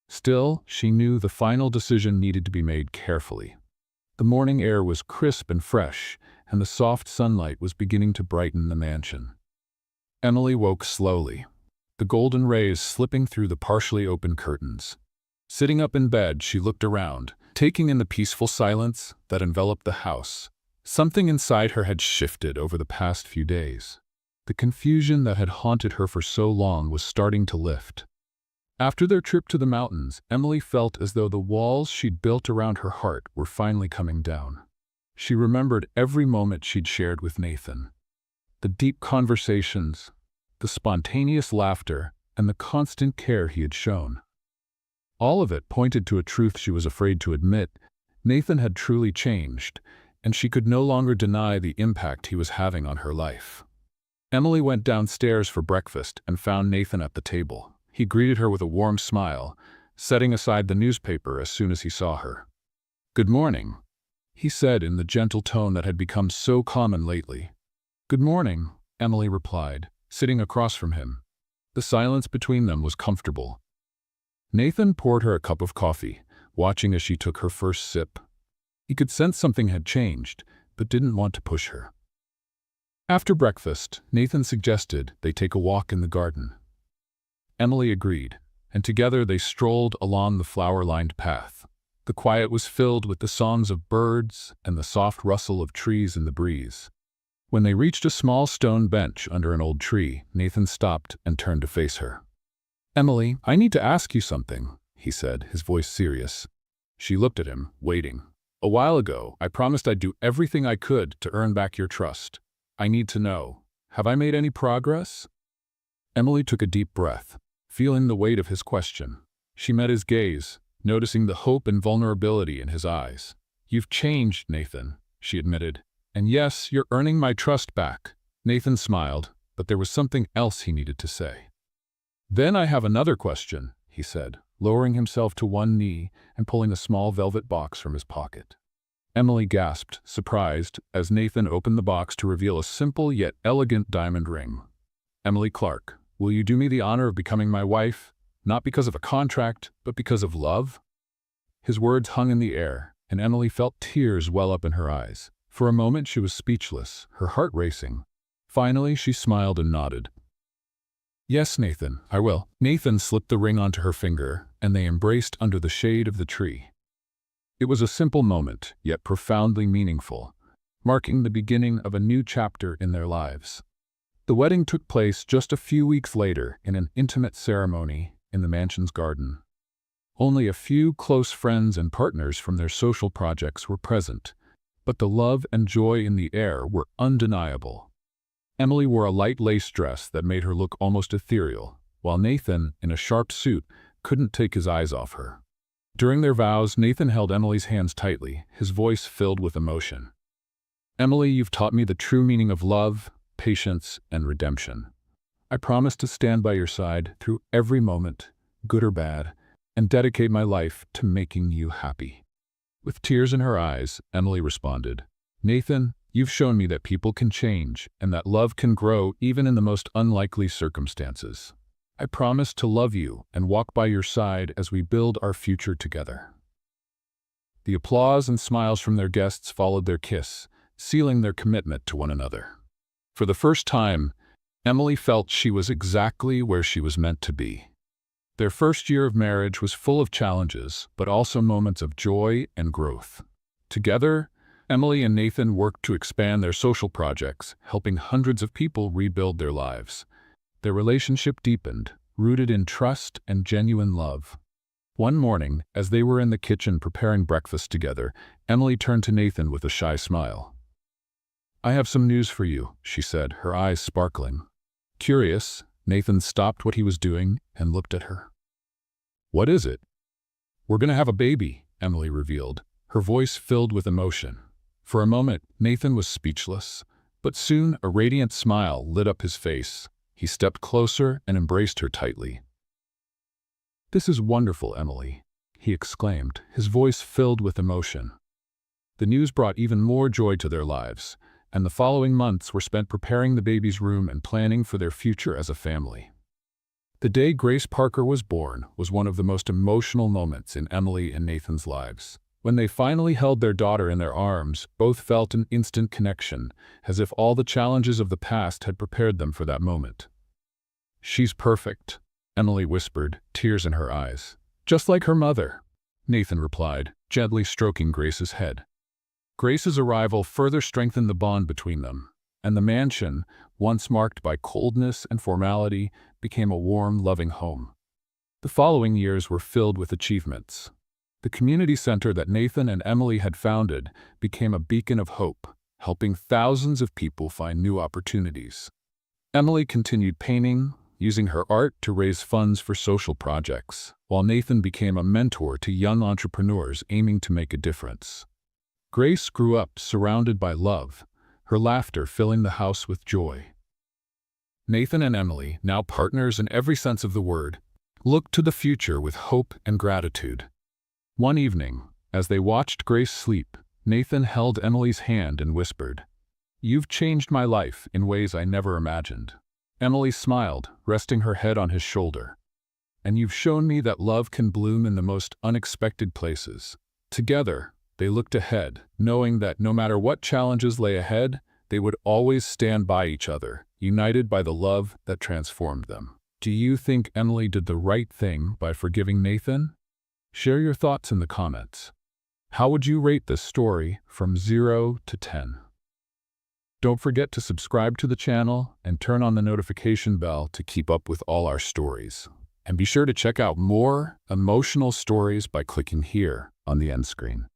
[SPEAKER 1] Still, she knew the final decision needed to be made carefully. The morning air was crisp and fresh, and the soft sunlight was beginning to brighten the mansion. Emily woke slowly, the golden rays slipping through the partially open curtains. Sitting up in bed, she looked around, taking in the peaceful silence that enveloped the house. Something inside her had shifted over the past few days. The confusion that had haunted her for so long was starting to lift. After their trip to the mountains, Emily felt as though the walls she'd built around her heart were finally coming down. She remembered every moment she'd shared with Nathan. The deep conversations, the spontaneous laughter, and the constant care he had shown. All of it pointed to a truth she was afraid to admit. Nathan had truly changed, and she could no longer deny the impact he was having on her life. Emily went downstairs for breakfast and found Nathan at the table. He greeted her with a warm smile, setting aside the newspaper as soon as he saw her. "Good morning," he said in the gentle tone that had become so common lately. "Good morning," Emily replied, sitting across from him. The silence between them was comfortable. Nathan poured her a cup of coffee, watching as she took her first sip. He could sense something had changed, but didn't want to push her. After breakfast, Nathan suggested they take a walk in the garden. Emily agreed, and together they strolled along the flower-lined path. The quiet was filled with the songs of birds and the soft rustle of trees in the breeze. When they reached a small stone bench under an old tree, Nathan stopped and turned to face her. "Emily, I need to ask you something," he said, his voice serious. She looked at him, waiting. "A while ago, I promised I'd do everything I could to earn back your trust. I need to know, have I made any progress?" Emily took a deep breath, feeling the weight of his question. She met his gaze, noticing the hope and vulnerability in his eyes. "You've changed, Nathan," she admitted. "And yes, you're earning my trust back." Nathan smiled, but there was something else he needed to say. "Then I have another question," he said, lowering himself to one knee and pulling a small velvet box from his pocket. Emily gasped, surprised, as Nathan opened the box to reveal a simple yet elegant diamond ring. "Emily Clark, will you do me the honor of becoming my wife, not because of a contract, but because of love?" His words hung in the air, and Emily felt tears well up in her eyes. For a moment she was speechless, her heart racing. Finally she smiled and nodded. "Yes, Nathan, I will." Nathan slipped the ring onto her finger, and they embraced under the shade of the tree. It was a simple moment, yet profoundly meaningful, marking the beginning of a new chapter in their lives. The wedding took place just a few weeks later in an intimate ceremony in the mansion's garden. Only a few close friends and partners from their social projects were present, but the love and joy in the air were undeniable. Emily wore a light lace dress that made her look almost ethereal, while Nathan, in a sharp suit, couldn't take his eyes off her. During their vows, Nathan held Emily's hands tightly, his voice filled with emotion. "Emily, you've taught me the true meaning of love, patience, and redemption. I promise to stand by your side through every moment, good or bad, and dedicate my life to making you happy." With tears in her eyes, Emily responded, "Nathan, you've shown me that people can change and that love can grow even in the most unlikely circumstances. I promise to love you and walk by your side as we build our future together." The applause and smiles from their guests followed their kiss, sealing their commitment to one another. For the first time, Emily felt she was exactly where she was meant to be. Their first year of marriage was full of challenges, but also moments of joy and growth. Together, Emily and Nathan worked to expand their social projects, helping hundreds of people rebuild their lives. Their relationship deepened, rooted in trust and genuine love. One morning, as they were in the kitchen preparing breakfast together, Emily turned to Nathan with a shy smile. "I have some news for you," she said, her eyes sparkling. Curious, Nathan stopped what he was doing and looked at her. "What is it?" "We're going to have a baby," Emily revealed, her voice filled with emotion. For a moment, Nathan was speechless, but soon a radiant smile lit up his face. He stepped closer and embraced her tightly. "This is wonderful, Emily," he exclaimed, his voice filled with emotion. The news brought even more joy to their lives, and the following months were spent preparing the baby's room and planning for their future as a family. The day Grace Parker was born was one of the most emotional moments in Emily and Nathan's lives. When they finally held their daughter in their arms, both felt an instant connection, as if all the challenges of the past had prepared them for that moment. "She's perfect," Emily whispered, tears in her eyes. "Just like her mother," Nathan replied, gently stroking Grace's head. Grace's arrival further strengthened the bond between them, and the mansion, once marked by coldness and formality, became a warm, loving home. The following years were filled with achievements. The community center that Nathan and Emily had founded became a beacon of hope, helping thousands of people find new opportunities. Emily continued painting, using her art to raise funds for social projects, while Nathan became a mentor to young entrepreneurs aiming to make a difference. Grace grew up surrounded by love, her laughter filling the house with joy. Nathan and Emily, now partners in every sense of the word, looked to the future with hope and gratitude. One evening, as they watched Grace sleep, Nathan held Emily's hand and whispered, "You've changed my life in ways I never imagined." Emily smiled, resting her head on his shoulder. "And you've shown me that love can bloom in the most unexpected places." Together, they looked ahead, knowing that no matter what challenges lay ahead, they would always stand by each other, united by the love that transformed them. Do you think Emily did the right thing by forgiving Nathan? Share your thoughts in the comments. How would you rate this story from 0 to 10? Don't forget to subscribe to the channel and turn on the notification bell to keep up with all our stories. And be sure to check out more emotional stories by clicking here on the end screen.